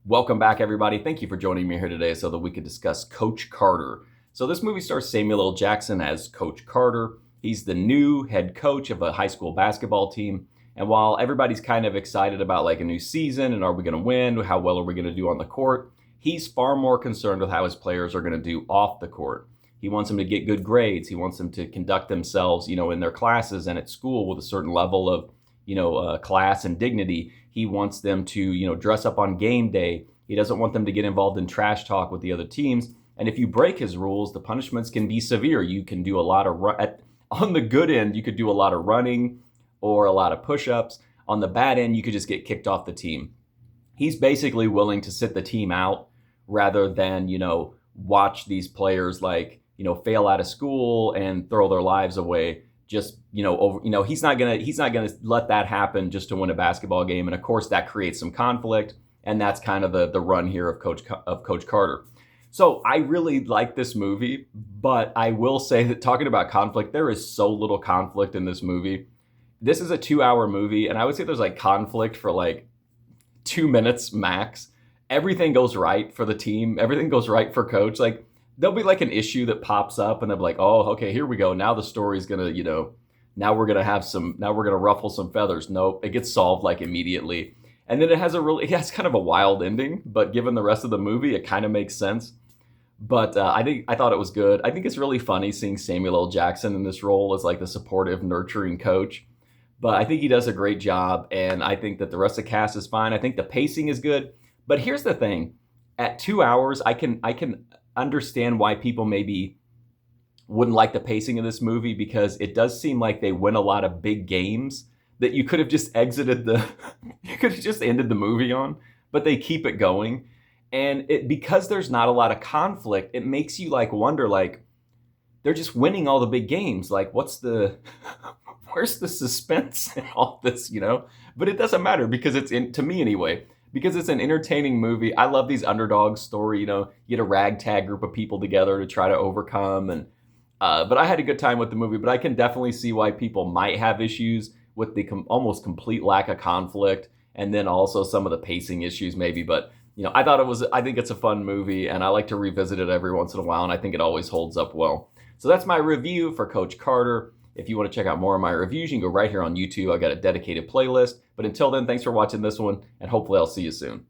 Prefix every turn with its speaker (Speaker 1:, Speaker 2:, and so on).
Speaker 1: Welcome back, everybody. Thank you for joining me here today so that we could discuss Coach Carter. So this movie stars Samuel L. Jackson as Coach Carter. He's the new head coach of a high school basketball team. And while everybody's kind of excited about like a new season and are we going to win, how well are we going to do on the court, he's far more concerned with how his players are going to do off the court. He wants them to get good grades. He wants them to conduct themselves, in their classes and at school with a certain level of, class and dignity. He wants them to, dress up on game day. He doesn't want them to get involved in trash talk with the other teams. And if you break his rules, the punishments can be severe. You can do a lot of on the good end, you could do a lot of running or a lot of push-ups. On the bad end, you could just get kicked off the team. He's basically willing to sit the team out rather than, watch these players fail out of school and throw their lives away. Just he's not gonna let that happen just to win a basketball game. And of course, that creates some conflict, and that's kind of the run here of Coach Carter. So I really like this movie, but I will say that talking about conflict, there is so little conflict in this movie. This is a 2-hour movie, and I would say there's like conflict for like 2 minutes max. Everything goes right for the team. Everything goes right for Coach. Like there'll be like an issue that pops up and they'll be like, oh, okay, here we go. Now the story's gonna, now we're gonna ruffle some feathers. Nope, it gets solved like immediately. And then it has kind of a wild ending, but given the rest of the movie, it kind of makes sense. But I thought it was good. I think it's really funny seeing Samuel L. Jackson in this role as like the supportive, nurturing coach. But I think he does a great job, and I think that the rest of the cast is fine. I think the pacing is good. But here's the thing: at 2 hours, I can understand why people maybe wouldn't like the pacing of this movie, because it does seem like they win a lot of big games that you could have just you could have just ended the movie on, but they keep it going. And because there's not a lot of conflict, it makes you like wonder, like, they're just winning all the big games. Like, where's the suspense in all this, But it doesn't matter because to me anyway, because it's an entertaining movie. I love these underdog story, you get a ragtag group of people together to try to overcome. And but I had a good time with the movie, but I can definitely see why people might have issues with the almost complete lack of conflict, and then also some of the pacing issues maybe. But I think it's a fun movie, and I like to revisit it every once in a while, and I think it always holds up well. So that's my review for Coach Carter. If you want to check out more of my reviews, you can go right here on YouTube. I got a dedicated playlist. But until then, thanks for watching this one, and hopefully I'll see you soon.